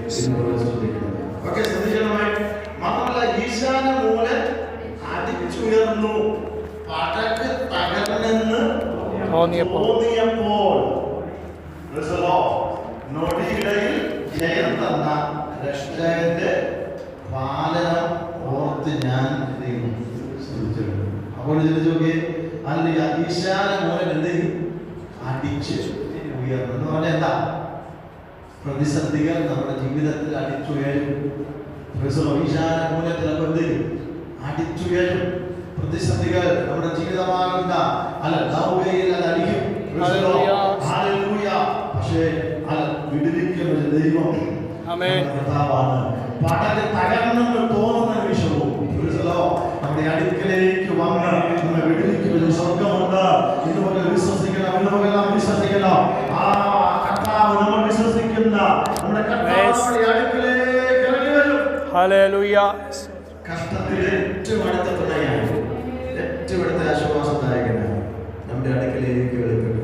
Okay, ശ്രദ്ധിക്കണമായി. മാത്രമല്ല ഈശാന മൂലൻ അടിച്ചുയർന്നു പടക്ക് തകർന്നെന്ന് തോന്നിയപ്പോൾ നൊടിയിടയിൽ ജയം തന്ന രക്ഷകന്റെ പാലനം ഓർത്ത് ഞാൻ ശ്രദ്ധിച്ചിട്ടുണ്ട്. അപ്പോൾ ചിന്തിച്ചു നോക്കിയേ, അല്ല ഈശാന മൂലൻ എന്ത് അടിച്ച് ഉയർന്നു എന്ന് പറഞ്ഞാൽ എന്താ? പ്രതിസന്ധികൾ നമ്മുടെ ജീവിതത്തിൽ അടിച്ചുയരും. ഈശാന മൂലത്തിൽ എന്ത് അടിച്ചുയരും? പ്രതിസന്ധികൾ നമ്മുടെ ജീവിതമാകുന്ന നൗകയിൽ അത് അടിക്കും. പക്ഷേ വിടുവിക്കുന്ന ദൈവം കർത്താവാണ്. പടല് തകർന്നെന്ന് തോന്നുന്ന നിമിഷവും നമ്മുടെ അടുക്കലേക്ക് വന്ന് നമ്മെ വിടുവിക്കുന്ന സ്വർഗമുണ്ട്. ഇതുപോലെ വിശ്വസിക്കണം, ഇതുപോലെല്ലാം വിശ്വസിക്കണം. ആ കർത്താവ് നമ്മൾ വിശ്വസിക്കുന്ന നമ്മുടെ കർത്താവിന്റെ അടുക്കലേക്ക് ഇറങ്ങി വരും. ഹല്ലേലൂയ. കഷ്ടത്തിൽ ഏറ്റവും അടുത്ത തുണയാണ്, ഏറ്റവും അടുത്ത ആശ്വാസദായകനാണ് നമ്മുടെ അടുക്കലേക്ക് വെളിപ്പെട്ടത്.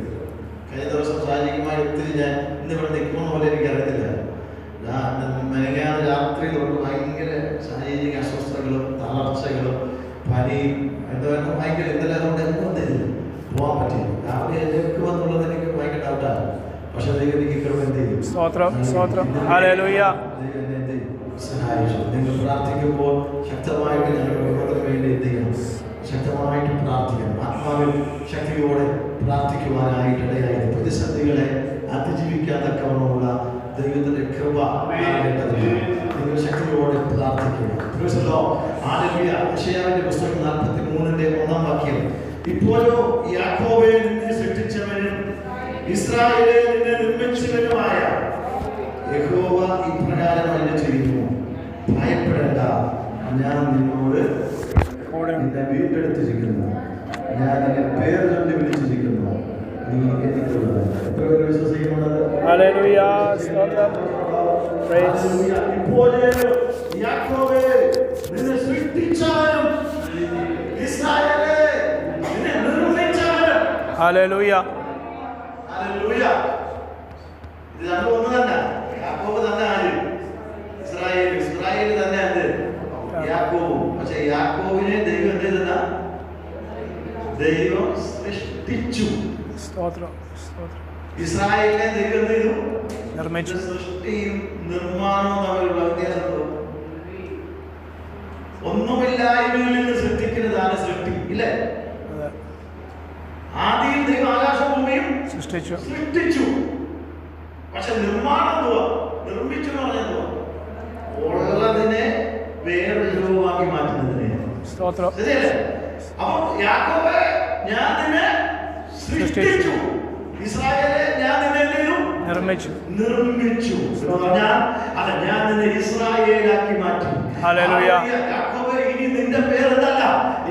കഴിഞ്ഞ ദിവസം ശാരീരികമായി ഒത്തിരി ഞാൻ ഇന്നിവിടെ നിൽക്കുന്ന പോലെ എനിക്ക് അറിയത്തില്ല. മെനങ്ങാതെ രാത്രി തൊട്ട് ഭയങ്കര ശാരീരിക അസ്വസ്ഥതകളും തളർച്ചകളും പനിയും എന്താ ഭയങ്കര എന്തെല്ലാം കൊണ്ട് എന്തെങ്കിലും പോകാൻ പറ്റില്ല. രാവിലെ എടുക്കുമെന്നുള്ളത് എനിക്ക് ഭയങ്കര ഡൗട്ടാണ്. പക്ഷെ ദൈവം എനിക്ക് എന്ത് ചെയ്യും? സഹായിച്ചു. നിങ്ങൾ പ്രാർത്ഥിക്കുമ്പോൾ ശക്തമായിട്ട് ഞങ്ങളുടെ കുടുംബത്തിന് വേണ്ടി എന്ത് ചെയ്യണം? ശക്തമായിട്ട് പ്രാർത്ഥിക്കണം. ആത്മാവിൽ ശക്തിയോടെ പ്രാർത്ഥിക്കുവാനായിട്ടിടയായി പ്രതിസന്ധികളെ അതിജീവിക്കാൻ തക്കവണ്ണമുള്ള ദൈവത്തിന്റെ കൃപ നിങ്ങൾ ശക്തിയോടെ പ്രാർത്ഥിക്കുക. യെശയ്യാവിന്റെ പുസ്തകം 43-1 വാക്യം. ഇപ്പോഴോ യാക്കോബേ നിന്നെ സൃഷ്ടിച്ചവനും ഇസ്രായേലേ നിന്നെ നിർമ്മിച്ചവനുമായ യഹോവ ഇപ്രകാരം അരുളി ചെയ്യുന്നു, ഭയപ്പെടേണ്ട, ഞാൻ നിന്നോട് നിന്നെ വീണ്ടെടുത്തിരിക്കുന്നു, ഞാൻ നിന്നെ പേര് ചൊല്ലി വിളിച്ചിരിക്കുന്നു, നീ എനിക്കുള്ളത്. എത്ര പേര് വിശ്വസിക്കുന്നുള്ളത്? ഇപ്പോഴേ യാക്കോബേ നിന്നെ സൃഷ്ടിച്ചവനും ഇസ്രായേലേ നിന്നെ നിർമ്മിച്ചവനും. ഹല്ലേലൂയ. ഹല്ലേലൂയ. ഇത് രണ്ടും ഒന്ന് തന്നെ. യാക്കോബ് തന്നെ ആര്? ഇസ്രായേൽ. ഇസ്രായേൽ തന്നെ അത് യാക്കോബ്. പക്ഷെ യാക്കോബിനെ ദൈവം എന്ത് ചെയ്ത? ദൈവം സൃഷ്ടിച്ചു. ഇസ്രായേലിനെ ദൈവം എന്ത് ചെയ്തു? നിർമ്മിച്ചു. സൃഷ്ടിയും നിർമ്മാണവും തമ്മിലുള്ള വ്യത്യാസം ഒന്നുമില്ലായ്മയിൽ നിന്ന് സൃഷ്ടിക്കുന്നതാണ് സൃഷ്ടി, ഇല്ലേ? ആദ്യം ദൈവം ആകാശഭൂമിയും സൃഷ്ടിച്ചു. പക്ഷെ നിർമ്മാണം എന്തുവാ? നിർമ്മിച്ചു എന്ന് പറഞ്ഞാൽ എന്തുവാ? ഉള്ളതിനെ വേറെ രൂപമാക്കി മാറ്റുന്നതിനെ. ശരിയല്ലേ? അപ്പൊ യാക്കോബേ ഞാൻ നിന്നെ സൃഷ്ടിച്ചു, ഇസ്രായേലേ ഞാൻ നിന്നെ നിർമ്മിച്ചു. ഞാൻ നിന്നെ ഇസ്രായേലാക്കി മാറ്റി. യാക്കോബേ ഇനി നിന്റെ പേരെന്തല്ല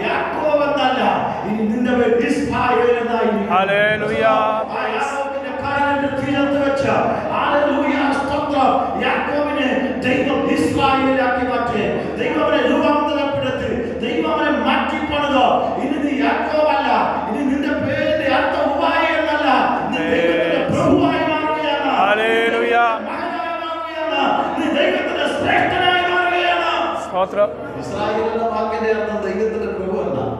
യാക്കോബ് എന്നല്ല, ഇനി നിന്റെ പേര് ഇസ്രായേൽ എന്നായി. യാക്കോബിനെ ദൈവം ഇസ്രായേലാക്കി മാറ്റി. ദൈവം അവനെ രൂപാന്തരപ്പെടുത്തി. ദൈവം അവനെ മാറ്റിപ്പണിതോ. ഇനി നീ യാക്കോബല്ല, ഇനി നിന്റെ പേരിന്റെ അർത്ഥം ഉപായി എന്നല്ല, നീ ദൈവത്തിന്റെ പ്രഭുവായി മാറുകയാണ്. നീ ദൈവത്തിന്റെ ശ്രേഷ്ഠനായി മാറുകയാണ്. ഇസ്രായേൽ എന്ന വാക്കിന്റെ അർത്ഥം ദൈവത്തിന്റെ പ്രഭു എന്നാണ്.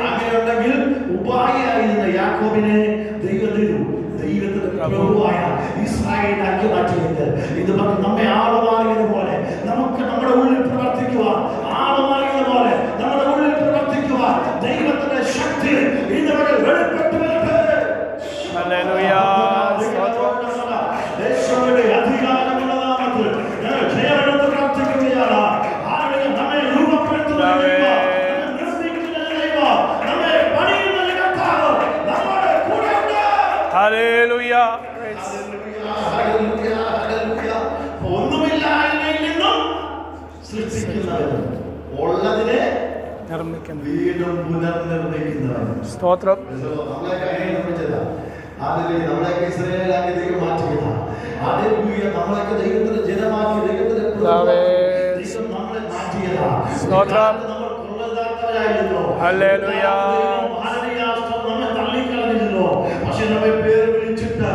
അങ്ങനെയുണ്ടെങ്കിൽ ഉപായിയായിരുന്ന യാക്കോബിനെ ദൈവത്തിന്റെ പ്രഭുവായ ഇസ്രായേലാക്കി മാറ്റിയത്. ഇത് നമ്മെ ആളുമാറിയതുപോലെ നമുക്ക് നമ്മുടെ ഉള്ളിൽ പ്രവർത്തിക്കുവാൻ, ആളുമാറിയതുപോലെ നമ്മുടെ ഉള്ളിൽ പ്രവർത്തിക്കുവാൻ ദൈവത്തിന്റെ ശക്തി ഇതുവരെ വെളിപ്പെട്ടു വരട്ടെ. യേശുവിന്റെ അധികാരമുള്ള നാമത്തിൽ ഞങ്ങൾ ജയമെടുത്ത് പ്രാർത്ഥിക്കുകയാണ്. നമ്മെ രൂപപ്പെടുത്തുന്ന ദൈവം, നിർമ്മിക്കുന്ന ദൈവം, നമ്മെ പണിയുന്ന കർത്താവ് നമ്മുടെ കൂടെ ഉണ്ട്. ഹല്ലേലൂയ. ഒന്നുമില്ലായ്മയിൽ നിന്നും സൃഷ്ടിക്കുന്നവൻ, ഉള്ളതിനെ വീണ്ടും പുനർനിർമ്മിക്കുന്നവൻ. സ്തോത്രം. നമ്മളെയൊക്കെ നിർമ്മിച്ചതാ. നമ്മളെയൊക്കെ ഇസ്രായേലാക്കി ദൈവം മാറ്റിയതാ. നമ്മളെയൊക്കെ ദൈവത്തിന്റെ ജനമാക്കി ദൈവത്തിന്റെ നമ്മളെ മാറ്റിയതാ. നമ്മൾ കൊള്ളരുതാത്തവരായിരുന്നു. നമ്മെ തള്ളിക്കളഞ്ഞിരുന്നു. പക്ഷെ നമ്മെ പേര് വിളിച്ചിട്ട്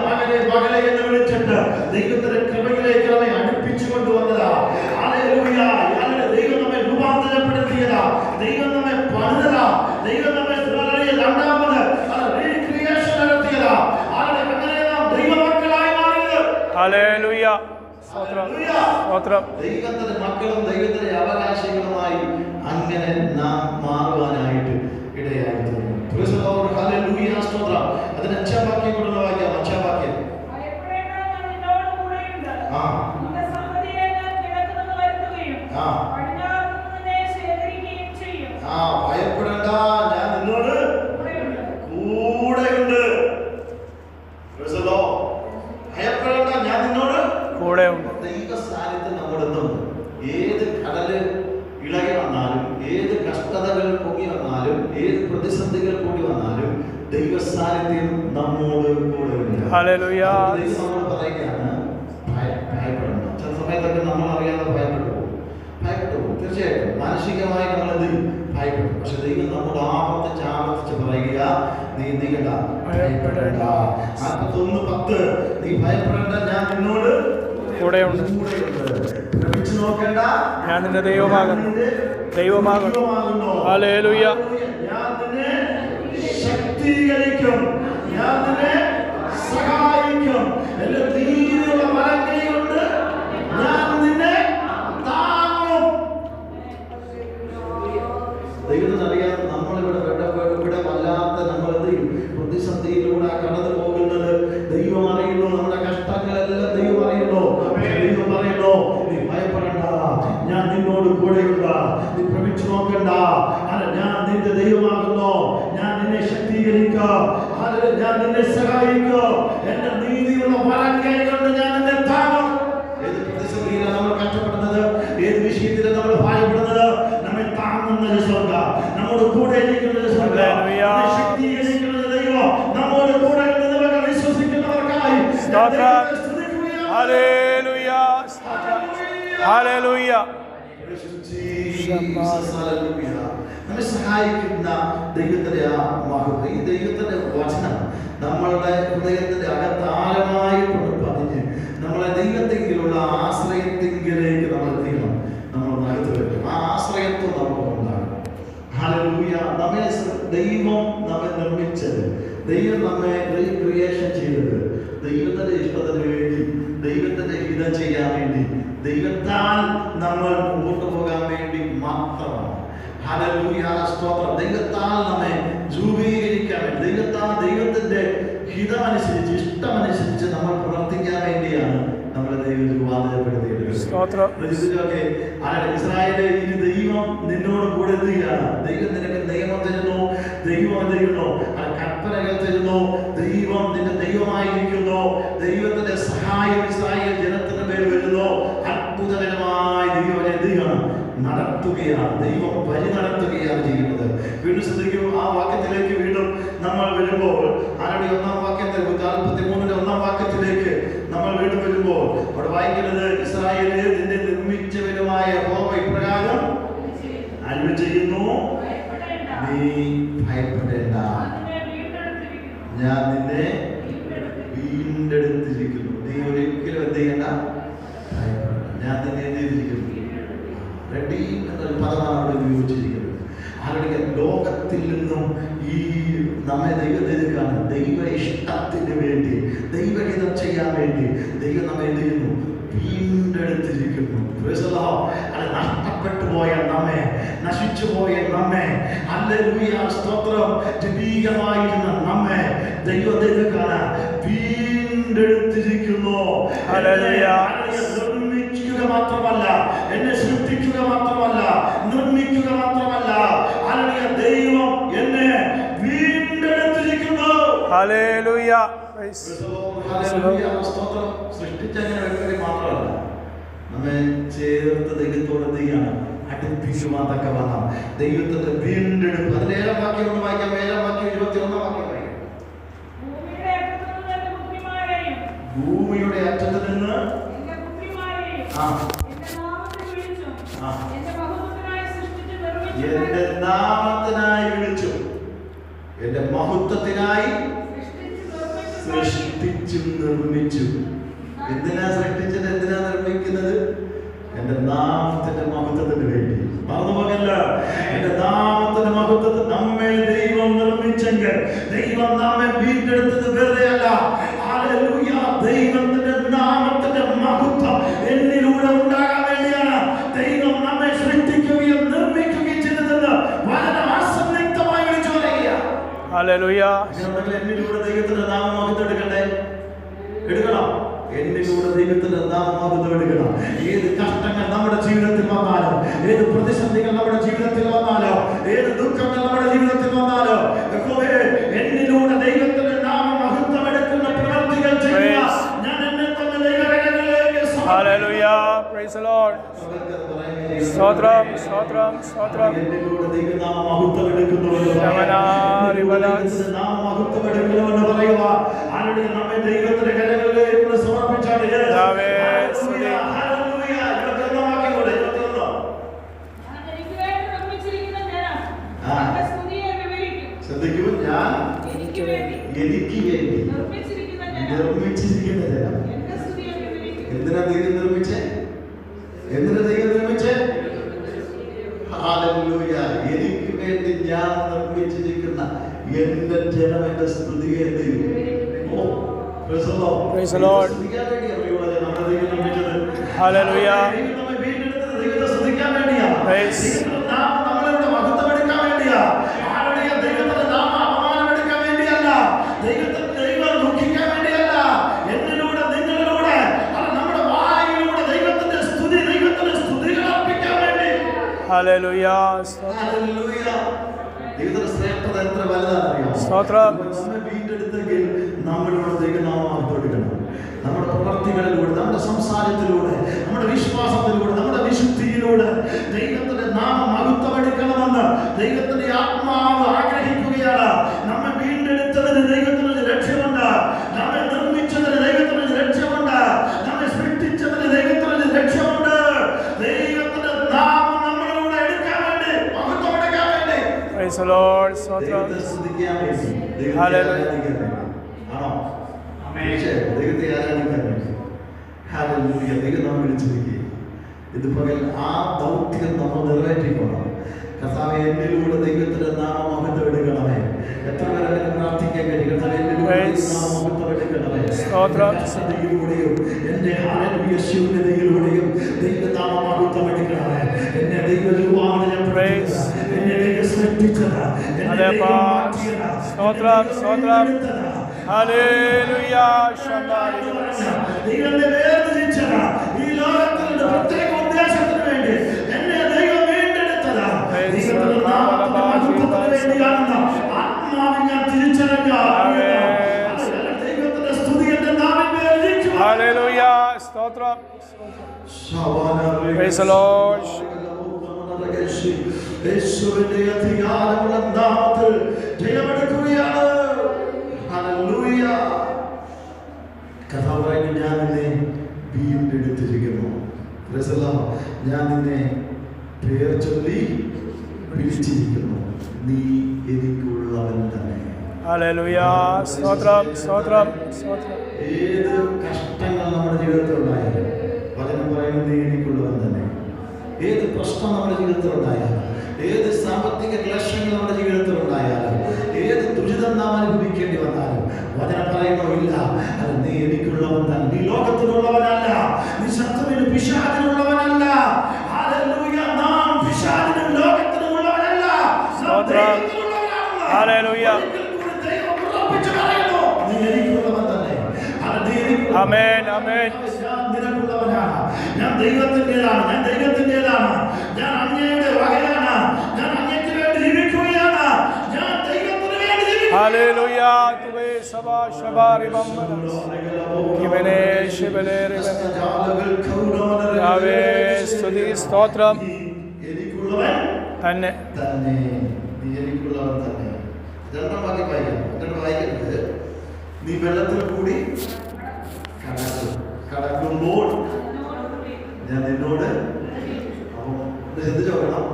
മകനെ അകലെ എന്ന് വിളിച്ചിട്ട് ദൈവത്തിന്റെ കൃപയിലേക്ക് നമ്മെ അടുപ്പിച്ചു കൊണ്ടുവന്നതാ. ഹല്ലേലൂയ. ദൈവം നമ്മെ രൂപാന്തരപ്പെടുത്തിയതാ. ദൈവം നമ്മെ പണിതതാ. ദൈവം നമ്മെ രണ്ടാമത് റീക്രിയേഷൻ നടത്തിയതാ. അങ്ങനെ നാം ദൈവമക്കളായി മാറിയത്. ഹല്ലേലൂയ. സ്തോത്രം. ദൈവത്തിന്റെ മക്കളും ദൈവത്തിന്റെ അവകാശികളുമായി അങ്ങനെ നാം മാറുവാനായിട്ട് ഇടയായിത്തീർന്നു. Praise the lord. ഹല്ലേലൂയ. സ്തോത്രം. അതിന് അഞ്ചാം വാക്യം കൂടെ വായിക്കാം. അഞ്ചാം വാക്യം. ഭയപ്പെടേണ്ട, ഞാൻ നിന്നോട് കൂടെയുണ്ട്. ഭയപ്പെടേണ്ട, ഞാൻ നിന്നോട് കൂടെയുണ്ട്. ദൈവ സാന്നിധ്യം നമ്മുടെ എന്തുണ്ട്? ഏത് കടല് ഇളകി വന്നാലും, ഏത് കഷ്ടതകൾ പൊങ്ങി വന്നാലും, ഏത് പ്രതിസന്ധികൾ കൂടി വന്നാലും ദൈവ സാന്നിധ്യം നമ്മോട് കൂടെയുണ്ട്. ഹല്ലേലൂയ. ദൈവം നമ്മോട് പറയുകയാണ്, ഭയപ്പെടണം. ചില സമയത്തൊക്കെ നമ്മൾ അറിയാതെ ഭയപ്പെട്ടു പോകും. തീർച്ചയായിട്ടും മാനസികമായി നമ്മൾ എന്ത് ഭയപ്പെടും. പക്ഷെ ദൈവം നമ്മോട് ആവർത്തിച്ച് പറയുക, നീ എന്തിക്കണ്ട, ഭയപ്പെടേണ്ട. 41:10 നീ ഭയപ്പെടേണ്ട, ഞാൻ നിന്നോട് കൂടെയുണ്ട്. ഭ്രമിച്ചു നോക്കണ്ട, ഞാൻ നിന്റെ ദൈവമാകുന്നു. ഹല്ലേലൂയ. ഞാൻ നിന്നെ ശക്തീകരിക്കും, ഞാൻ നിന്നെ സഹായിക്കും. എന്റെ തീരെയുള്ള വലങ്കൈ കൊണ്ട് ഞാൻ നിന്നെ താങ്ങും. ദൈവത്തിനറിയാം നമ്മളിവിടെ വല്ലാത്ത നമ്മൾ എന്ത് ചെയ്യും, പ്രതിസന്ധിയിലൂടെ കടന്നു പോകുന്നത് ദൈവം അറിയുന്നു. നമ്മുടെ കഷ്ടങ്ങളെല്ലാം ദൈവം അറിയുന്നു. ദൈവം പറയുന്നു, നീ ഭയപ്പെടണ്ട, ഞാൻ നിന്നോട് കൂടെയുണ്ട്. നീ ഭ്രമിച്ചു നോക്കണ്ട, ഞാൻ നിന്റെ ദൈവമാകുന്നു. ഞാൻ നിന്നെ ശക്തീകരിക്കും, ഞാൻ നിന്നെ സഹായിക്കും. എന്റെ നീതിയുള്ള വലങ്കൈ കൊണ്ട് ഞാൻ നിന്നെ താങ്ങും. ഏത് പ്രതിസന്ധിയിലാണ് നമ്മൾ കഷ്ടപ്പെടുന്നത്, ഏത് വിഷയത്തിലാണ് നമ്മൾ ഭയപ്പെടുന്നത്, നമ്മെ താങ്ങുന്നത് സ്വർഗ്ഗം, നമ്മുടെ കൂടെ ഇരിക്കുന്നത് സ്വർഗ്ഗം, ശക്തീകരിക്കുന്നത് ദൈവം, നമ്മുടെ കൂടെ ഉണ്ടെന്ന് വിശ്വസിക്കുന്നവർക്കായി. ഹല്ലേലൂയ. ഹല്ലേലൂയ. നമ്മെ സഹായിക്കുന്ന ദൈവത്തിന്റെ ആ മഹത്വം, ഈ ദൈവത്തിന്റെ വചനം നമ്മളുടെ ഹൃദയത്തിന്റെ അകത്താഴമായി പതിഞ്ഞ് നമ്മളെ ദൈവത്തെങ്കിലുള്ള ആശ്രയത്തെങ്കിലേക്ക് നമ്മൾ എത്തിക്കണം. നമ്മൾ നടത്തി വരും. ആ ആശ്രയത്വം നമുക്ക് ഉണ്ടാകും. ഹല്ലേലൂയ. നമ്മെ ദൈവം നമ്മെ നിർമ്മിച്ചത്, ദൈവം നമ്മെ റീക്രിയേഷൻ ചെയ്തത് ദൈവത്തിന്റെ ഇഷ്ടത്തിന് വേണ്ടി, ദൈവത്തിന്റെ ഹിതം ചെയ്യാൻ വേണ്ടി, ദൈവത്താൽ നമ്മൾ മുമ്പോട്ട് പോകാൻ വേണ്ടി മാത്രമാണ്. ഹല്ലേലൂയ. സ്തോത്രം. ദൈവത്താൽ നമ്മെ രൂപീകരിക്കാൻ വേണ്ടി, ദൈവത്തിന്റെ ഹിതമനുസരിച്ച്, ഇഷ്ടമനുസരിച്ച് നമ്മൾ പ്രവർത്തിക്കാൻ വേണ്ടിയാണ് നമ്മളെ ദൈവം രൂപാന്തരപ്പെടുത്തിയത്. ഇസ്രായേലേ, ഇനി ദൈവം നിന്നോട് കൂടെ എത്തുകയാണ്. ദൈവം നിനക്ക് നിയമം തരുന്നു, ദൈവം തരുന്നു, കൽപ്പനകൾ തരുന്നു. ദൈവം നിന്റെ ദൈവമായിരിക്കുന്നു. ദൈവത്തിന്റെ സഹായം ഇസ്രായേൽ ജനത്തിന് മേൽ വരുന്നു. അത്ഭുതകരമായി ദൈവം എന്ത് ചെയ്യണം, നടത്തുകയാണ്. ദൈവം വഴി നടത്തുകയാണ് ചെയ്യുന്നത്. വീണ്ടും ശ്രദ്ധിക്കൂ, ആ വാക്യത്തിലേക്ക് വീണ്ടും നമ്മൾ വരുമ്പോൾ, ആരുടെ 1-ാം വാക്യത്തിൽ 43-ന്റെ 1-ാം വാക്യത്തിലേക്ക് നമ്മൾ വീണ്ടും വരുമ്പോൾ അവിടെ വായിക്കുന്നത്, ഇസ്രായേലേ, നിന്നെ നിർമ്മിച്ചവനുമായ യഹോവ ഇപ്രകാരം അരുളി ചെയ്യുന്നു, നീ ഭയപ്പെടേണ്ട, ഞാൻ നിന്നെ വീണ്ടെടുത്തിരിക്കുന്നു. നീ ഒരിക്കലും എന്ത് ചെയ്യണ്ട, ഞാൻ നിന്നെ എന്ത് ചെയ്തിരിക്കുന്നു. റെഡീം എന്നൊരു പദമാണ് അവിടെ ഉപയോഗിച്ചിരിക്കുന്നത്. ആരുടെ ലോകത്തിൽ നിന്നും ഈ നമ്മെ ദൈവത്തിലേക്കാണ്, ദൈവ ഇഷ്ടത്തിന് വേണ്ടി, ദൈവഹിതം ചെയ്യാൻ വേണ്ടി ദൈവം നമ്മെ എന്ത് ചെയ്യുന്നു, വീണ്ടെടുത്തിരിക്കുന്നു. നഷ്ടപ്പെട്ടു പോയ നമ്മെ, നശിച്ചു പോയ നമ്മെ, ഹല്ലേലൂയ സ്തോത്രം, ജനീകമായിരുന്ന നമ്മെ ദൈവത്തിലേക്കാണ് വീണ്ടെടുത്തിരിക്കുന്നു. നിർമ്മിക്കുക മാത്രമല്ല, എന്നെ സൃഷ്ടിക്കുക മാത്രമല്ല, നിർമ്മിക്കുക മാത്രമല്ല, ദൈവം എന്നെ വീണ്ടെടുത്തിരിക്കുന്നു. ഹല്ലേലൂയ. സ്തോത്രം. സൃഷ്ടിച്ച വ്യക്തി മാത്രമല്ല, നമ്മെ ചേർത്ത് ദൈവത്തോട് എന്താണ് അടുപ്പിക്കുവാൻ തക്കവണ്ണം ദൈവത്തിന്റെ വീണ്ടെടുപ്പ്. അതിൽ 7-ാം വാക്യം ഒന്ന് വായിക്കാം. 7-ാം വാക്യം 21-ാം വാക്യം വായിക്കാം. ഭൂമിയുടെ അറ്റത്ത് നിന്ന് എന്റെ നാമത്തിനായി വിളിച്ചു, എന്റെ മഹത്വത്തിനായി സൃഷ്ടിച്ചു നിർമ്മിച്ചു. എന്തിനാ സൃഷ്ടിച്ചത്? എന്തിനാ നിർമ്മിക്കുന്നത്? എന്റെ നാമത്തിന്റെ മഹത്വത്തിന് വേണ്ടി. മറന്നുപോകല്ല, എന്റെ നാമത്തിന്റെ മഹത്വത്തിന് നമ്മെ ദൈവം നിർമ്മിച്ചെങ്കിൽ ദൈവം നമ്മെ വീണ്ടെടുത്തത് വെറുതെയല്ല. ഹല്ലേലൂയ! ദൈവത്തിന്റെ നാമത്തിന്റെ മഹത്വം എന്നിലൂടെ ഉണ്ടാകാൻ വേണ്ടിയാണ് ദൈവം നമ്മെ സൃഷ്ടിക്കുകയും നിർമ്മിക്കുകയും ചെയ്തതെന്ന് വളരെ അസന്നിഗ്ധമായി വിളിച്ചു പറയുക. ഹല്ലേലൂയ! എന്നിലൂടെ ദൈവത്തിന്റെ നാമം മഹത്വം എടുക്കണ്ടേ? എടുക്കണം. എന്നിലൂടെ ദൈവത്തിന്റെ നാമം മഹത്വം എടുക്കണം. ഏത് കഷ്ടങ്ങൾ നമ്മുടെ ജീവിതത്തിൽ വന്നാലോ, ഏത് പ്രതിസന്ധികൾ നമ്മുടെ ജീവിതത്തിൽ വന്നാലോ, ഏത് ദുഃഖങ്ങൾ നമ്മുടെ ജീവിതത്തിൽ വന്നാലോ, എന്നിലൂടെ ദൈവത്തിന്റെ നാമം മഹത്വം എടുക്കുന്ന പ്രവൃത്തികൾ ചെയ്യുക. ഞാൻ എന്നെ തന്നെ ദൈവകരങ്ങളിലേക്ക് സമർപ്പിക്കുന്നു. ഹല്ലേലൂയ! Price the Lord. സ്തോത്രം, സ്തോത്രം, സ്തോത്രം. എന്നിലൂടെ ദൈവനാമം മഹത്വം എടുക്കുന്നുവെന്ന് പറയുക. ആരുടെ നമ്മെ ദൈവത്തിന്റെ കരങ്ങളിലേക്ക് സമർപ്പിച്ചാണ്. ശ്രദ്ധിക്കൂ, ഞാൻ എനിക്ക് വേണ്ടി നിർമ്മിച്ചിരിക്കുന്ന ജനം. എന്തിനാ ദൈവം നിർമ്മിച്ചേ? എന്തിനാ ദൈവം നിർമ്മിച്ചേ? ഹല്ലേലൂയ! എനിക്ക് വേണ്ടി ഞാൻ നിർമ്മിച്ചിരിക്കുന്ന എന്റെ ജനം എന്റെ സ്തുതിയെ ദൈവം. Praise the Lord. Hallelujah. Praise. Hallelujah. ദൈവത്തിന്റെ ശ്രേഷ്ഠത എത്ര വലുതാണെന്നറിയോ? സ്തോത്രം. നമ്മെ വീണ്ടെടുത്തെങ്കിൽ നമ്മളിലൂടെ ദൈവനാമം മഹത്വപ്പെടുക്കണം. നമ്മുടെ പ്രവർത്തികളിലൂടെ, നമ്മുടെ സംസാരത്തിലൂടെ, നമ്മുടെ വിശ്വാസത്തിലൂടെ, നമ്മുടെ വിശുദ്ധിയിലൂടെ ദൈവത്തിന്റെ നാമം മഹത്വപ്പെടുക്കണമെന്ന് ദൈവത്തിന്റെ ആത്മാവ് ആഗ്രഹിക്കുകയാണ്. നമ്മെ വീണ്ടെടുത്തതിന് ദൈവത്തിന് ഒരു ലക്ഷ്യമുണ്ട്. നമ്മെ നിർമ്മിച്ചതിന് ദൈവത്തിന് ഒരു ലക്ഷ്യമുണ്ട്. നമ്മെ സൃഷ്ടിച്ചതിന് ദൈവത്തിന് ഒരു ലക്ഷ്യമുണ്ട്. ദൈവത്തിന്റെ നാമം നമ്മളിലൂടെ എടുക്കാൻ വേണ്ടി, മഹത്വപ്പെടുക്കാൻ വേണ്ടി. Praise the Lord. സ്തോത്രം. ഹല്ലേലൂയ. ആണോ? ദൈവത്തെ ആരാധിക്കാൻ വേണ്ടി. ഹല്ലേലൂയ. ദൈവം നാം വിളിച്ചിരിക്കുക. ഇത് പകൽ ആ ദൗത്യം നമ്മൾ നിറവേറ്റിക്കോണം. കർത്താവേ, എന്നിലൂടെ ദൈവത്തിന്റെ നാമം മഹത്വം എടുക്കണമേ. എത്ര പേരെ പ്രാർത്ഥിക്കാൻ കഴിയും? കർത്താവേ, എന്നിലൂടെ നാമം മഹത്വം എടുക്കണമേ. സന്ധിയിലൂടെയും എന്റെ ഹല്ലേലൂയ ശൂന്യതയിലൂടെയും ദൈവനാമം മഹത്വം എടുക്കണമേ. എന്നെ ദൈവരൂപാന്തരപ്പെടുത്തുക. എന്നെ ദൈവം സൃഷ്ടിച്ചത്, എന്നെ ദൈവം മാറ്റിയത്, സ്തോത്രം, സ്തോത്രം. ഹല്ലേലൂയ. ദൈവത്തെ വേർതിരിച്ചത് ഈ ലോകത്തിന്റെ പ്രത്യേക ഉദ്ദേശത്തിന് വേണ്ടി എന്നെ ദൈവം വീണ്ടെടുത്തത് ദൈവത്തിന്റെ നാമത്തിന്റെ മഹത്വത്തിന് വേണ്ടിയാണെന്ന് ആത്മാവിൽ ഞാൻ തിരിച്ചറിഞ്ഞു. ദൈവത്തിന്റെ സ്തുതി എന്റെ നാവിന്മേൽ ഇരിക്കുക. ഹല്ലേലൂയ. സ്തോത്രം. Praise the Lord. യേശുവിന്റെ അധികാരമുള്ള നാമത്തിൽ ജയമെടുക്കുകയാണ്. ഹല്ലേലൂയ. കർത്താവ് പറയുന്നു, ഞാൻ നിന്നെ വീണ്ടെടുത്തിരിക്കുന്നു. ഞാൻ നിന്നെ പേർ ചൊല്ലി വിളിച്ചിരിക്കുന്നു. നീ എനിക്കുള്ളവൻ തന്നെ. ഹല്ലേലൂയ. സ്തോത്രം, സ്തോത്രം, സ്തോത്രം. ഏത് കഷ്ടങ്ങൾ നമ്മുടെ ജീവിതത്തിൽ ഉണ്ടായാലും വചനം പറയുന്നത് നീ എനിക്കുള്ളവൻ തന്നെ. ഏത് പ്രശ്നം നമ്മുടെ ജീവിതത്തിൽ ഉണ്ടായാലും, ഏത് സാമ്പത്തിക ക്ലേശങ്ങൾ നമ്മുടെ ജീവിതത്തിൽ ഉണ്ടായാലും, ഏത് ദുരിതം നാം അനുഭവിക്കേണ്ടി വന്നാലും വചനം പറയുന്നോ ഇല്ല, അത് നീ എനിക്കുള്ളവൻ തന്നെ. നീ ലോകത്തിലുള്ളവനല്ല, നീ ശത്രുവിന് പിശാചിനുള്ളവനല്ല. ഹല്ലേലൂയ. നാം പിശാചിനും ലോകത്തിനും ഉള്ളവനല്ല, നാം ദൈവത്തിനുള്ളവനാണ്. ഹല്ലേലൂയ. ദൈവം ഉറപ്പിച്ചു പറയുന്നു, നീ എനിക്കുള്ളവൻ തന്നെ. ആമേൻ, ആമേൻ. ഞാൻ ദൈവത്തിൻ്റെതാണ്, ഞാൻ ദൈവത്തിൻ്റെതാണ്, ഞാൻ അങ്ങയുടെ വകയാണ്, ഞാൻ അങ്ങയ്ക്ക് വേണ്ടി ജീവിക്കുകയാണ്, ഞാൻ ദൈവത്തിന് വേണ്ടി ജീവിക്കുന്നു. ഹല്ലേലൂയ. തുവേ സഭാ ശബാരിബം ഇവനെ ശിബലേരിവനെ യാവേ സ്തുതി സ്തോത്രം. എനിക്കുള്ളവൻ തന്നെ തന്നെ. നീ എനിക്കുള്ളവൻ തന്നെ. രണ്ടാം വാക്യം വായിക്കാം. എന്നിട്ട് വായിക്കുന്നത്, നീ വെള്ളത്തിൽ കൂടി കടക്കുമ്പോൾ ഞാൻ നിന്നോട്. അപ്പം ശ്രദ്ധിച്ചു നോക്കണം.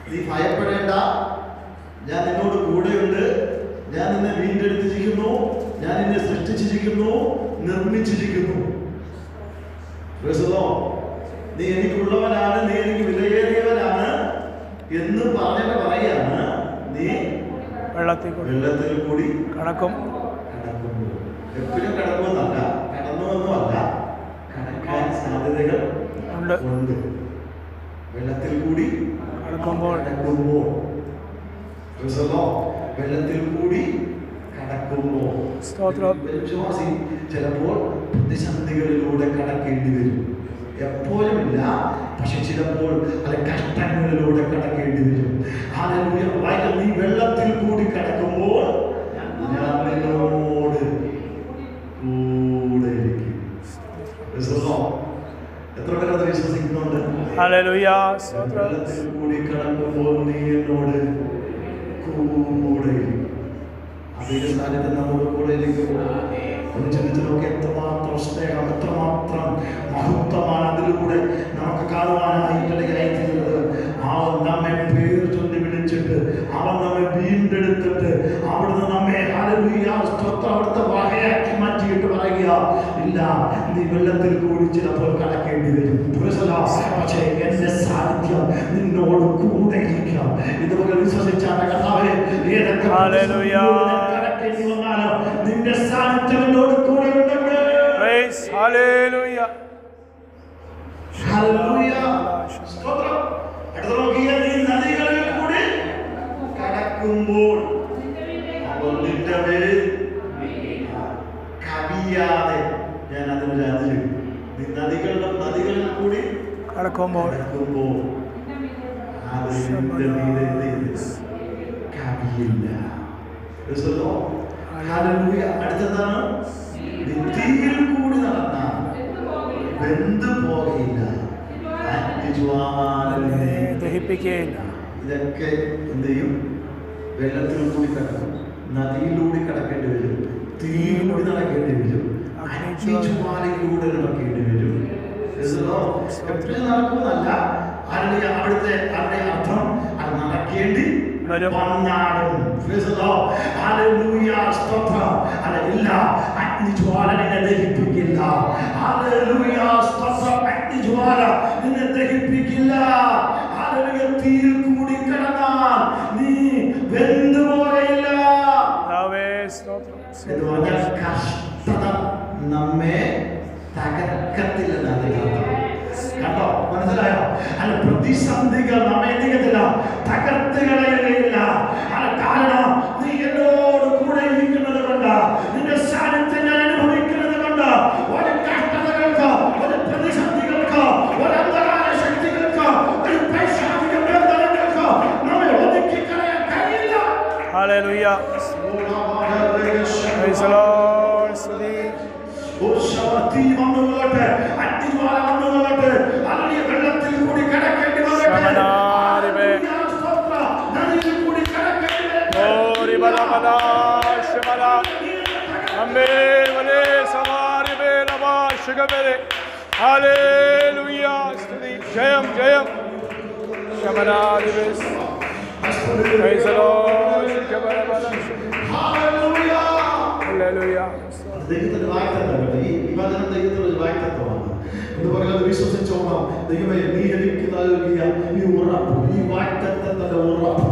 നീ ഭയപ്പെടേണ്ട, ഞാൻ നിന്നോട് കൂടെയുണ്ട്, ഞാൻ നിന്നെ വീണ്ടെടുത്തിരിക്കുന്നു, ഞാൻ എന്നെ സൃഷ്ടിച്ചിരിക്കുന്നു, നിർമ്മിച്ചിരിക്കുന്നു. നീ എനിക്കുള്ളവനാണ്, നീ എനിക്ക് വിലയേറിയവനാണ് എന്ന് പറഞ്ഞിട്ട് പറയാണ്, നീ വെള്ളത്തിൽ കൂടി കടക്കും. എപ്പോഴും കടക്കുമെന്നല്ല, കടന്നുവെന്നുമല്ല, കടക്കാൻ സാധ്യതകൾ ഉണ്ട്. വെള്ളത്തിൽ കൂടി കടക്കുമ്പോൾ വെള്ളത്തിൽ കൂടി കടക്കുമ്പോൾ വിശ്വാസി ചിലപ്പോൾ പ്രതിസന്ധികളിലൂടെ കടക്കേണ്ടി വരും. എപ്പോഴുമില്ല, പക്ഷെ ചിലപ്പോൾ അത് കഷ്ടങ്ങളിലൂടെ കടക്കേണ്ടി വരും. നീ വെള്ളത്തിൽ കൂടി കടക്കുമ്പോൾ ഞാൻ നിന്നോട് കൂടെ ഇരിക്കും. എത്ര പേര് അത് വിശ്വസിക്കുന്നുണ്ട്? വെള്ളത്തിൽ കൂടി കടക്കുമ്പോൾ നീ എന്നോട് കൂടെ ഇരിക്കും. അതിന്റെ സാന്നിധ്യം നമ്മുടെ കൂടെ ഇരിക്കുമ്പോൾ ചിന്തിച്ചതൊക്കെ എത്രമാത്രം സ്നേഹം, എത്രമാത്രം മഹത്വമാണ് അതിലൂടെ നമുക്ക് കാണുവാനായിട്ടിടയായിത്തീരുന്നത്. അവൻ നമ്മെ പേർ ചൊല്ലി വിളിച്ചിട്ട്, അവൻ നമ്മെ വീണ്ടെടുത്തിട്ട്, അവിടുന്ന് നമ്മെ അവിടുത്തെ വകയാക്കി മാറ്റിയിട്ട് പറയുക, ഇല്ല, നീ വെള്ളത്തിൽ കൂടി ചിലപ്പോൾ കടക്കേണ്ടി വരും, പക്ഷേ എന്റെ സാന്നിധ്യം നിന്നോട് കൂടെ ഇരിക്കാം. ഇതുപോലെ വിശ്വസിച്ചാണ് കർത്താവേ, ഏതൊക്കെ കടക്കേണ്ടി വന്നാലും നിന്റെ സാന്നിധ്യം എന്നോട് കൂടെ ഉണ്ടെങ്കിൽ നീ നദികളിൽ കൂടി കടക്കുമ്പോൾ അവർ നിന്റെ മേൽ കവിയാതെ ഞാൻ അതിനൊരു അതിരും. നീ നദികളിൽ കൂടി കടക്കുമ്പോൾ അത് നിന്റെ മീതെ കവിയില്ല. അടുത്തതാണ്, തീയിൽ കൂടി നടന്നാൽ വെന്തു പോകയില്ല, ദഹിപ്പിക്കുകയില്ല. ഇതൊക്കെ എന്ത് ചെയ്യും? വെള്ളത്തിൽ കൂടി കടക്കും, നദിയിലൂടെ കടക്കേണ്ടി വരും, തീയിലൂടെ നടക്കേണ്ടി വരും, അഗ്നിജ്വാലയിലൂടെ നടക്കേണ്ടി വരും. എപ്പോഴും നടക്കുന്നല്ല, അവിടുത്തെ അർത്ഥം അത് നടക്കേണ്ടി വന്നാലും അഗ്നിജ്വാല നിന്നെ ദഹിപ്പിക്കില്ല. അഗ്നിജ്വാല നിന്നെ ദഹിപ്പിക്കില്ല. തീയിൽ കൂടി കടന്നാൽ നീ വെന്തുപോകയില്ല. എന്ന് പറഞ്ഞാൽ കഷ്ടത നമ്മെ തകർക്കത്തില്ലെന്നാണ് കണ്ടോ? മനസ്സിലായോ? അല്ല, പ്രതിസന്ധികൾ നമ്മെ തകർത്ത് കളയുകയില്ല. കാരണം നീ എന്നോട് കൂടെ ഇരിക്കുന്നത് കൊണ്ട്, നിന്റെ സാന്നിധ്യം ഞാൻ അനുഭവിക്കുന്നത് കൊണ്ട്, ഒരു കഷ്ടതകൾക്ക്, ഒരു പ്രതിസന്ധികൾക്ക്, ഒരു അന്ധകാര ശക്തികൾക്ക്, ഒരു പൈശാചിക ബന്ധനങ്ങൾക്ക് നമ്മെ ഒതുക്കി കളയാൻ കഴിയില്ല. ഹല്ലേലൂയ. Price the Lord. സ്തുതി. തീ വന്നുകൊള്ളട്ടെ, അഗ്നിജ്വാല വന്നുകൊള്ളട്ടെ, അല്ലെങ്കിൽ വെള്ളത്തിൽ കൂടി കടക്കേണ്ടി വരട്ടെ, ജയം ജയം. Praise the Lord. Hallelujah. ദൈവത്തിന്റെ വാഗ്ദത്തമാണ്. ഈ വചനം ദൈവത്തിന്റെ വാഗ്ദത്തമാണ്. എന്ന് പറയുന്നത് വിശ്വസിച്ചോളാം. ദൈവമേ, നീ എനിക്ക് നൽകിയ ഈ ഉറപ്പ്, ഈ വാഗ്ദത്തത്തിന്റെ ഉറപ്പ്,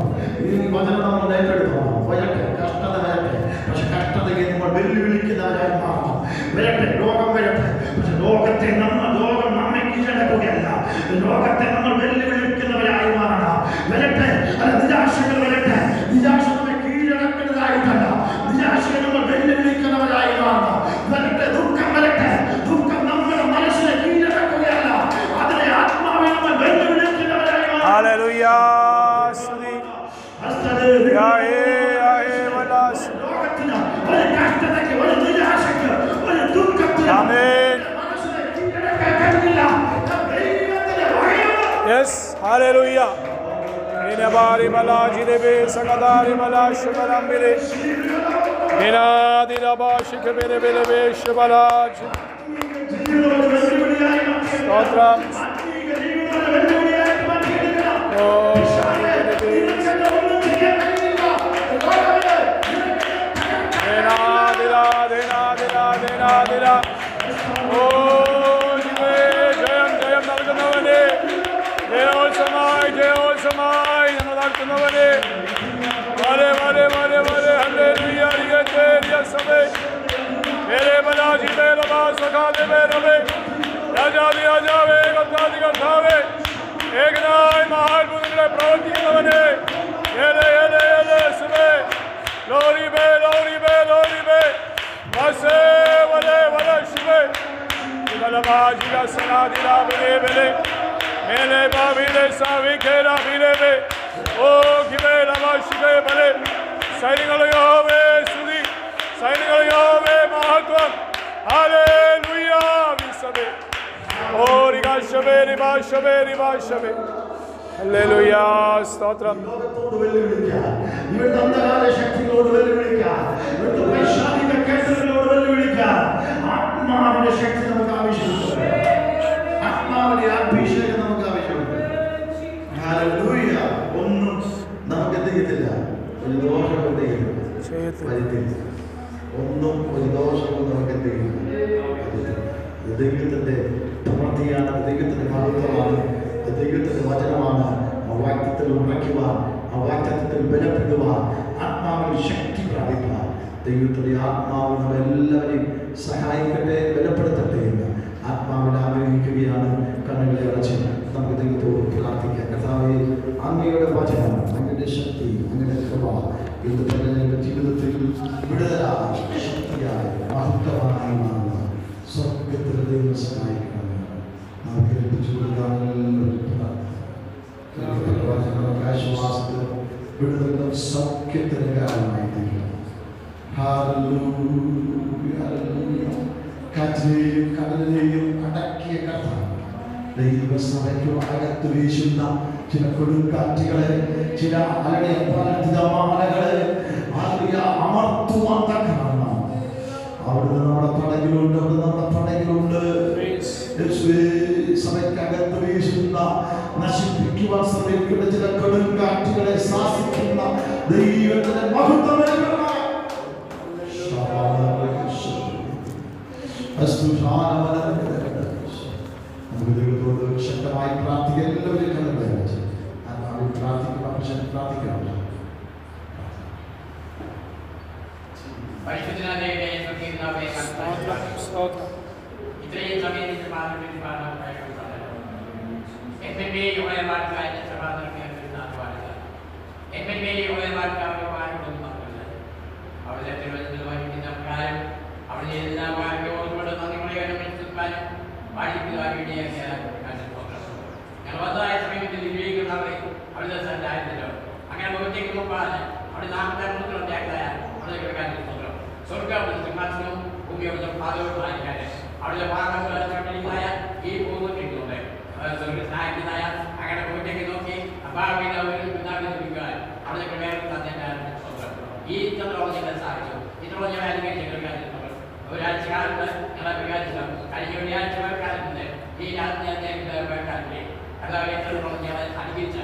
ഈ വചനം നമ്മൾ ഏറ്റെടുക്കണം. വരട്ടെ, കഷ്ടത വരട്ടെ, പക്ഷെ കഷ്ടതയെ നമ്മൾ വെല്ലുവിളിക്കുന്നവരായി മാറണം. വരട്ടെ, രോഗം വരട്ടെ, പക്ഷെ ലോകം നമ്മെ കീഴടക്കുകയല്ല, ലോകത്തെ നമ്മൾ വെല്ലുവിളിക്കുന്നവരായി മാറണം. വരട്ടെ, അല്ല, നിരാശകൾ വരട്ടെ, നിരാശ നമ്മെ കീഴടക്കുന്നതായിട്ടല്ല, നിരാശയെ നമ്മൾ വെല്ലുവിളിക്കുന്നവരായി മാറണം. വരട്ടെ, ദുഃഖം വരട്ടെ, ദുഃഖം നമ്മുടെ മനസ്സിനെ കീഴടക്കുകയല്ല, അതിനെ ആത്മാവിനെ നമ്മൾ വെല്ലുവിളിക്കുന്നവരായി മാറണം. ഹല്ലേലൂയ. ലോകത്തിന് ഒരു കഷ്ടതയ്ക്ക്, ഒരു നിരാശയ്ക്ക്, ഒരു ദുഃഖത്തിന് മനസ്സിനെ കീഴടക്കാൻ കഴിയില്ല. Yes, hallelujah. Inabari malaji debe sakadari malashi balambire. Inadi rabashi kebere bere beshi balaji. Stotram. Oh, Inadi രാജാതി രാജാവേ, കർത്താതി കർത്താവേ, ഏകനായ മഹാത്ഭുതങ്ങളെ പ്രവർത്തിക്കുന്നവനെ, ലോറിബേ ലോറിബേ ലോറിബേ വസേ വലേ വല ശിവേ ഇവലമാജിക സനാദില ബലേ ബലേ മേലേ ബാബിലേ സാവികേല ബിലേബേ ഓ ഗിബേ ലമാശിബേ ബലേ സൈനികളെ യഹോവേ സ്തുതി, സൈനികളെ യഹോവേ മഹത്വം. ഹല്ലേലൂയ വിസബേ ഓ റിഗാശബേ റിബാശബേ റിബാശബേ ഹല്ലേലൂയ സ്തോത്രം. ലോകത്തോട് വെല്ലുവിളിക്കാൻ, ഇവിടുത്തെ അന്ധകാര ശക്തികളോട് വെല്ലുവിളിക്കാൻ, ഇവിടുത്തെ പൈശാചിക കേന്ദ്രങ്ങളോട് വെല്ലുവിളിക്കാൻ ആത്മാവിന്റെ ശക്തി നമുക്ക് ആവശ്യമുണ്ട്. ആത്മാവിന്റെ അഭിഷേകം നമുക്ക് ആവശ്യമുണ്ട്. ഹല്ലേലൂയ. ഒന്നും നമുക്ക് എന്ത് ചെയ്യത്തില്ല, ഒരു ദോഷം എന്ത് ചെയ്യില്ല, ഒന്നും ഒരു ദോഷവും നമുക്ക് എന്ത് ചെയ്യില്ല. ദൈവത്തിന്റെ പ്രവൃത്തിയാണ്, ദൈവത്തിന്റെ മഹത്വമാണ്, ദൈവത്തിന്റെ വചനമാണ്. ആ വാക്യത്തിൽ ഉറയ്ക്കുവാൻ, ആ വാക്യത്തിൽ ബലപ്പെടുവാൻ, ആത്മാവിൽ ശക്തി പ്രാപിക്കാൻ ദൈവത്തിന്റെ ആത്മാവ് നമ്മളെല്ലാവരെയും സഹായിക്കട്ടെ, ബലപ്പെടുത്തട്ടെ എന്ന് ആത്മാവിൽ ആഗ്രഹിക്കുകയാണ്. കണ്ണുകളെ അടച്ച് നമുക്ക് ദൈവത്തോട് പ്രാർത്ഥിക്കാം. കർത്താവേ, അങ്ങയുടെ വചനം, അങ്ങയുടെ ശക്തി, അങ്ങയുടെ കൃപ ഇന്ന് ജീവിതത്തിൽ വിടുതലായി, ശക്തിയായി, മഹത്വമായി മാറുന്ന സ്വർഗത്തിലെ ദൈവം സഹായിക്കണം. നമുക്ക് ഏൽപ്പിച്ചു ആശ്വാസത്തിനും വിടുതലും സൗഖ്യത്തിന് കാരണമായി തീരണം. കാറ്റിനെയും കടലിനെയും അടക്കിയ കർത്താവ് ദൈവസഭയ്ക്ക് അകത്ത് വീശുന്ന ചില കൊടുങ്കാറ്റുകളെ, ചില അലകളെ അമർത്തുവാൻ തക്കണം. അവിടുന്ന് നമ്മുടെ പടകിലുണ്ട്, അവിടുന്ന് നമ്മുടെ പടകിലുണ്ട്. സഭയ്ക്കകത്ത് വീശുന്ന, നശിപ്പിക്കുവാൻ ശ്രമിക്കുന്ന ചില കൊടുങ്കാറ്റുകളെ ശാസിക്കുന്ന ദൈവത്തിന്റെ മഹത്വം നമുക്ക് ദൈവത്തോട് ശക്തമായി പ്രാർത്ഥിക്കുക. എല്ലാവരും കണ്ടുപിടിച്ച് പ്രാർത്ഥിക്കണം. ഇത്രയും സമയത്ത് അവിടെ എല്ലാ വാക്യോടുകൂടെ നന്ദികളെ അനുഭവിക്കാനും ഞങ്ങൾ വന്നതായ സമയത്തിൽ വിവേകിക്കുന്നവരെ അവിടെ സഞ്ചാരത്തിലോ അങ്ങനെ മുഖത്തേക്ക് നോക്കാൻ അവിടെ നാമത്തെ മുദ്രയായ അവിടെ കിടക്കാൻ സ്വർഗം സിംഹാസനവും ഭൂമിയോടും പാതവുമായിരിക്കാൻ അവിടെ പാകമായ ഈ പോകുന്ന കിട്ടുന്നുണ്ട്. സ്വർഗസ്നായ അങ്ങനെ മുഖത്തേക്ക് നോക്കി അപ്പാവിക്കാൻ അവിടെ ഈ ഇത്ര സാധിച്ചു. ഇത്ര ഒരാഴ്ച കാലത്ത് ഞങ്ങളെ വികാരിച്ചു. കഴിഞ്ഞ ഒരാഴ്ച കാലത്ത് ഈ രാത്രി കാലത്തിലെ അതായത് എത്ര ഞങ്ങളെ അനുകരിച്ച്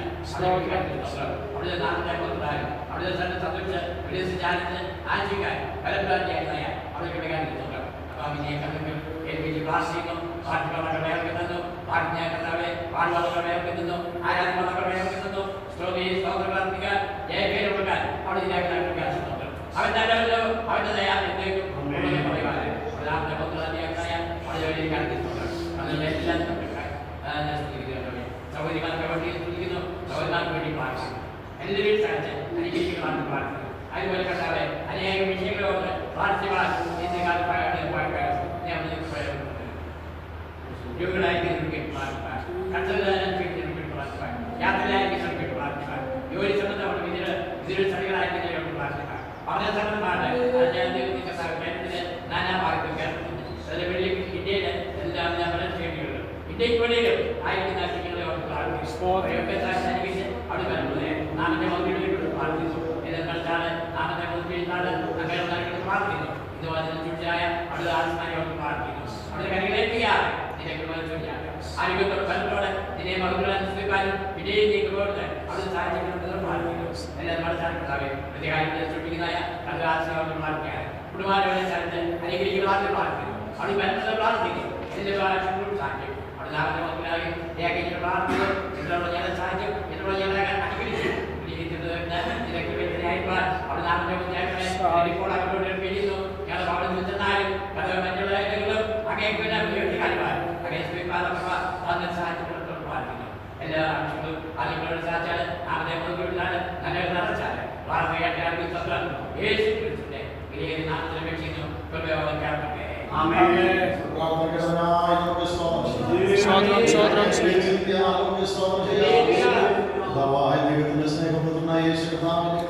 അവിടെ നാമത്തെ കൊണ്ടാലും അവിടെ സന്ദർശിച്ച് വിദേശിച്ചാലിച്ച് ആഴ്ചക്കാർ ഫലപ്രാപ്തിയായ അവിടെ കിടക്കാനിരിക്കുന്നു. അപ്പം ഇതിനെ കണ്ടെങ്കിൽ എനിക്ക് ക്ലാസ് ചെയ്യുന്നു, പാട്ടുകളുടെ വേർക്കുന്നു, പാട്ടിനെ കണ്ടാവെ പാടുവാളുടെ വേർക്കുന്നു, ആരാധനകളുടെ വേർക്കുന്നു, സ്തോത്രപ്രാർത്ഥിക്കാൻ ജയപേര് കൊടുക്കാൻ അവിടെ ഇതിനാക്കി അവൻ നല്ലവല്ലോ അവന്റെ ദയാലേക്ക് പറയുവാൻ ഒരാളുടെ പത്രാധികാരായ അവിടെ വഴി കാണിക്കുന്നുണ്ട്. അതെല്ലാം സൗകര്യങ്ങൾക്ക് വേണ്ടി ശ്രദ്ധിക്കുന്നു, സൗകര്യങ്ങൾക്ക് വേണ്ടി പ്രാർത്ഥിക്കുന്നു. എല്ലാവരും സാധിച്ച് അനുഗ്രഹിക്കുവാൻ പ്രാർത്ഥിക്കുന്നു. അതുപോലെ കണ്ടാവെ അനേകം വിഷയങ്ങളോട് പ്രാർത്ഥിക്കുവാൻ ഇന്നത്തെ കാലത്ത് രോഗികളായിരിക്കും പ്രാർത്ഥിക്കാൻ, കണ്ടതിനായിരിക്കും പ്രാർത്ഥിക്കാൻ, യാത്രയിലായിരിക്കും പ്രാർത്ഥിക്കാൻ, ജോലി സംബന്ധമാണ് വിദ്യ സ്ഥലങ്ങളായിരിക്കും പ്രാർത്ഥിക്കാൻ. വളരെ സംബന്ധമാണ് കേരളത്തിലെ നാനാഭാഗത്തും കേരളത്തിൽ ഇന്ത്യയിലെ എല്ലാം ഞാൻ വളരെ ചെയ്യേണ്ടിയുള്ളൂ. ഇന്ത്യക്ക് വെളിയിലും ആയിരിക്കുന്ന രാഷ്ട്രീയങ്ങളെ അവിടെ വരുന്നത് നാമത്തെ മന്ത്രിയോട് പ്രാർത്ഥിച്ചു. എതിർക്കാണ് നാമത്തെ മന്ത്രിയാണ് അങ്ങനെ പ്രാർത്ഥിക്കുന്നു. ഇതുപോലെ ചുറ്റായ അവിടെ ആത്മാനോട് പ്രാർത്ഥിക്കുന്നു. അവിടെ കരികളേറ്റിയാണ് ആരോഗ്യത്തോട് ബന്ധത്തോടെ ഇതിനെ മറുപടിക്കാനും വിജയിക്കുന്നതോട് അവിടെ സാഹചര്യങ്ങൾ പ്രാർത്ഥിക്കുന്നു. എല്ലാം മനസ്സിലാക്കാതെ പ്രതികാരത്തെ സൃഷ്ടിക്കുന്നതായ കലാശയോട് പ്രാർത്ഥിക്കാൻ കുടുംബാരോടെ സ്ഥലത്ത് അനുഗ്രഹിക്കുവാൻ പ്രാർത്ഥിക്കുന്നു. അവിടെ ബന്ധത്തെ പ്രാർത്ഥിക്കുന്നു. എന്റെ സാഹചര്യം അവിടെ നാമത്തെ മന്ത്രിയായി ഏകീകൃത പ്രാർത്ഥിക്കുന്നു. ഇതിലുള്ള ജന സാഹചര്യം ഇതിലുള്ള ജന അനുഗ്രഹിച്ചു അവിടെ നാമത്തെ മന്ത്രിയായി ഇപ്പോൾ അവരോട് പിരിയുന്നു. ഞങ്ങൾ അവിടെ നിന്നാലും കഥ മറ്റുള്ള അങ്ങേക്ക് ദൈവത്തിന്റെ സ്നേഹപുത്രനായ യേശു കർത്താവിന്റെ